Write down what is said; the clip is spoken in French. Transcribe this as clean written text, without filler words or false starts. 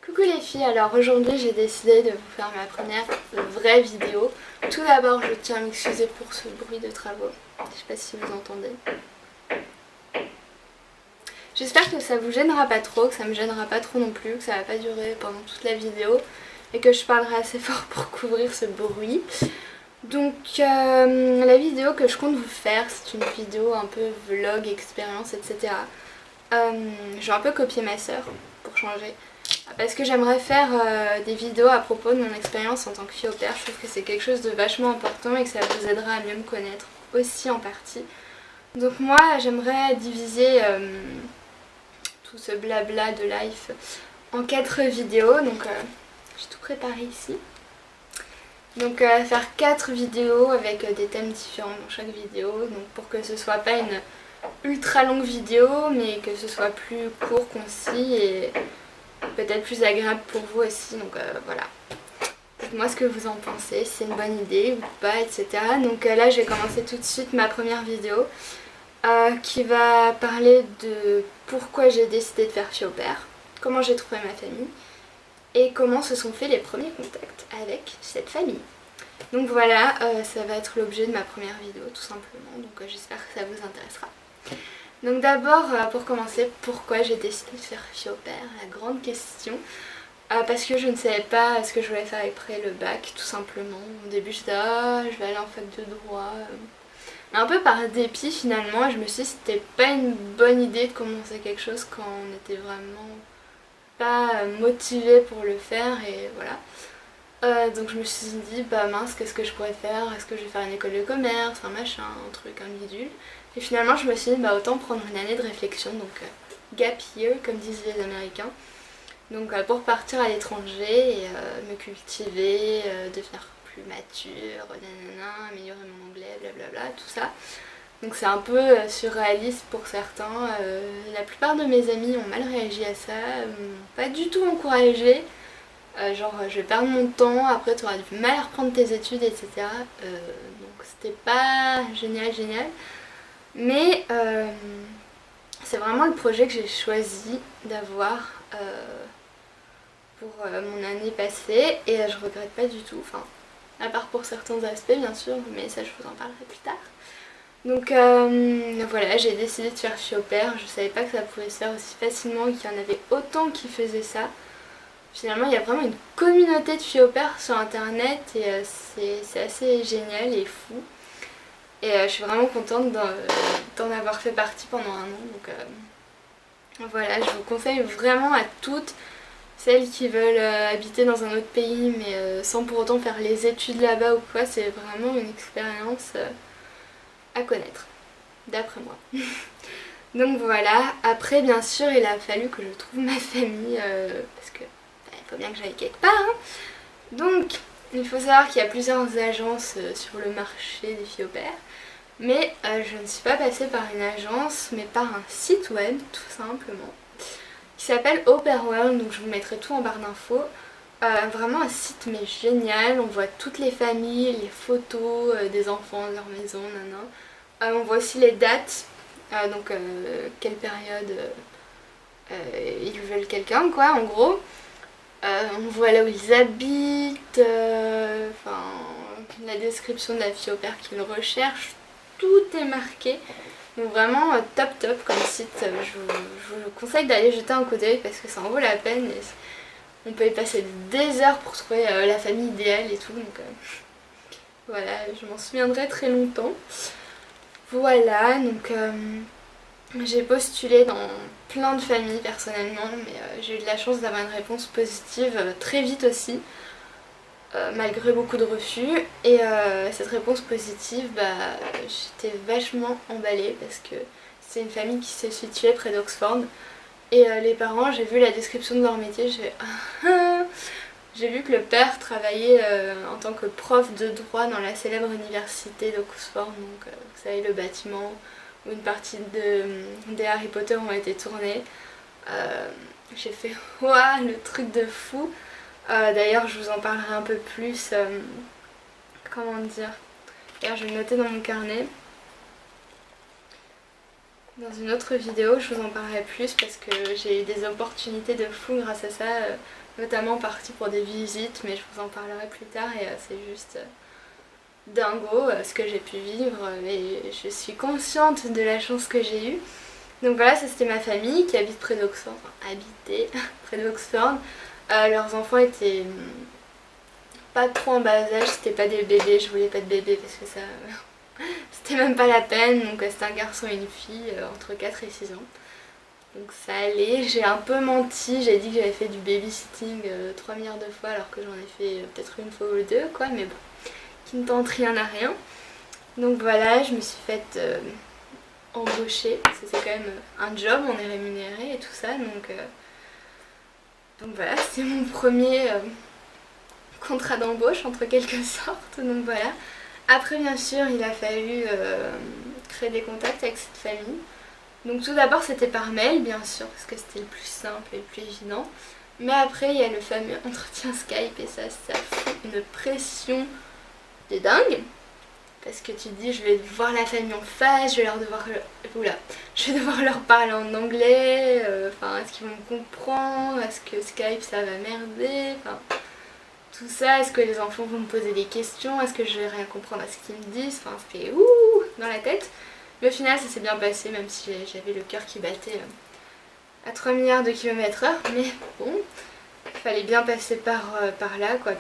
Coucou les filles, alors aujourd'hui j'ai décidé de vous faire ma première vraie vidéo. Tout d'abord je tiens à m'excuser pour ce bruit de travaux, je sais pas si vous entendez. J'espère que ça vous gênera pas trop, que ça me gênera pas trop non plus, que ça va pas durer pendant toute la vidéo et que je parlerai assez fort pour couvrir ce bruit. Donc la vidéo que je compte vous faire, c'est une vidéo un peu vlog, expérience, etc. J'ai un peu copié ma sœur pour changer. Parce que j'aimerais faire des vidéos à propos de mon expérience en tant que fille au pair. Je trouve que c'est quelque chose de vachement important et que ça vous aidera à mieux me connaître aussi en partie. Donc moi j'aimerais diviser tout ce blabla de life en 4 vidéos. Donc j'ai tout préparé ici. Donc faire 4 vidéos avec des thèmes différents dans chaque vidéo. Donc pour que ce soit pas une ultra longue vidéo mais que ce soit plus court, concis et peut-être plus agréable pour vous aussi, donc voilà. Dites-moi ce que vous en pensez, si c'est une bonne idée ou pas, etc. Donc là je vais commencer tout de suite ma première vidéo qui va parler de pourquoi j'ai décidé de faire fille au pair, comment j'ai trouvé ma famille et comment se sont faits les premiers contacts avec cette famille. Donc voilà, ça va être l'objet de ma première vidéo tout simplement, donc j'espère que ça vous intéressera. Donc d'abord, pour commencer, pourquoi j'ai décidé de faire fille au pair, la grande question. Parce que je ne savais pas ce que je voulais faire après le bac, tout simplement. Au début j'étais je vais aller en fac de droit. Mais un peu par dépit finalement, je me suis dit que c'était pas une bonne idée de commencer quelque chose quand on n'était vraiment pas motivé pour le faire et voilà. Donc je me suis dit bah mince, qu'est-ce que je pourrais faire? Est-ce que je vais faire une école de commerce, un machin, un truc, un bidule? Et finalement je me suis dit bah autant prendre une année de réflexion, donc gap year comme disent les Américains. Donc pour partir à l'étranger et me cultiver, devenir plus mature, nanana, améliorer mon anglais, blablabla, tout ça. Donc c'est un peu surréaliste pour certains. La plupart de mes amis ont mal réagi à ça, m'ont pas du tout encouragé. Genre je vais perdre mon temps, après tu auras du mal à reprendre tes études, etc. Donc c'était pas génial. Mais c'est vraiment le projet que j'ai choisi d'avoir pour mon année passée et je regrette pas du tout, enfin à part pour certains aspects bien sûr, mais ça je vous en parlerai plus tard. Donc voilà, j'ai décidé de faire fille au pair, je savais pas que ça pouvait se faire aussi facilement, qu'il y en avait autant qui faisaient ça. Finalement il y a vraiment une communauté de filles au pair sur internet et c'est assez génial et fou. Et je suis vraiment contente d'en avoir fait partie pendant un an. Donc voilà, je vous conseille vraiment à toutes celles qui veulent habiter dans un autre pays mais sans pour autant faire les études là-bas ou quoi. C'est vraiment une expérience à connaître, d'après moi. Donc voilà, après bien sûr il a fallu que je trouve ma famille parce que il faut bien que j'aille quelque part. Hein. Donc il faut savoir qu'il y a plusieurs agences sur le marché des filles au pair. Mais je ne suis pas passée par une agence, mais par un site web tout simplement, qui s'appelle Au Pair World, donc je vous mettrai tout en barre d'infos. Vraiment un site mais génial, on voit toutes les familles, les photos des enfants, de leur maison, on voit aussi les dates, donc quelle période ils veulent quelqu'un quoi en gros. On voit là où ils habitent, enfin la description de la fille au pair qu'ils recherchent. Tout est marqué, donc vraiment top comme site, je vous conseille d'aller jeter un coup d'œil parce que ça en vaut la peine et on peut y passer des heures pour trouver la famille idéale et tout, donc voilà, je m'en souviendrai très longtemps. Voilà, donc j'ai postulé dans plein de familles personnellement, mais j'ai eu de la chance d'avoir une réponse positive très vite aussi. Malgré beaucoup de refus et cette réponse positive, j'étais vachement emballée parce que c'est une famille qui se situait près d'Oxford et les parents, j'ai vu la description de leur métier, j'ai vu que le père travaillait en tant que prof de droit dans la célèbre université d'Oxford, donc vous savez le bâtiment où une partie des Harry Potter ont été tournés. J'ai fait waouh, le truc de fou. D'ailleurs je vous en parlerai un peu plus, comment dire, d'ailleurs je vais le noter dans mon carnet. dans une autre vidéo, je vous en parlerai plus parce que j'ai eu des opportunités de fou grâce à ça, notamment partie pour des visites, mais je vous en parlerai plus tard et c'est juste dingo ce que j'ai pu vivre et je suis consciente de la chance que j'ai eue. Donc voilà, ça c'était ma famille qui habite près d'Oxford, enfin habitait près d'Oxford. Leurs enfants étaient pas trop en bas âge, c'était pas des bébés, je voulais pas de bébés parce que ça c'était même pas la peine, donc c'était un garçon et une fille entre 4 et 6 ans. Donc ça allait, j'ai un peu menti, j'ai dit que j'avais fait du babysitting 3 milliards de fois alors que j'en ai fait peut-être une fois ou deux quoi, mais bon, qui ne tente rien à rien. Donc voilà, je me suis faite embaucher, parce que c'est quand même un job, on est rémunéré et tout ça, donc voilà, c'est mon premier contrat d'embauche entre quelque sorte, donc voilà. Après bien sûr il a fallu créer des contacts avec cette famille. Donc tout d'abord c'était par mail bien sûr parce que c'était le plus simple et le plus évident. Mais après il y a le fameux entretien Skype et ça fout une pression de dingue. Parce que tu te dis je vais voir la famille en face, je vais devoir leur parler en anglais, enfin est-ce qu'ils vont me comprendre, est-ce que Skype ça va merder, enfin tout ça, est-ce que les enfants vont me poser des questions, est-ce que je vais rien comprendre à ce qu'ils me disent, enfin c'était ouh dans la tête. Mais au final ça s'est bien passé même si j'avais le cœur qui battait à 3 milliards de kilomètres heure, mais bon, il fallait bien passer par là quoi.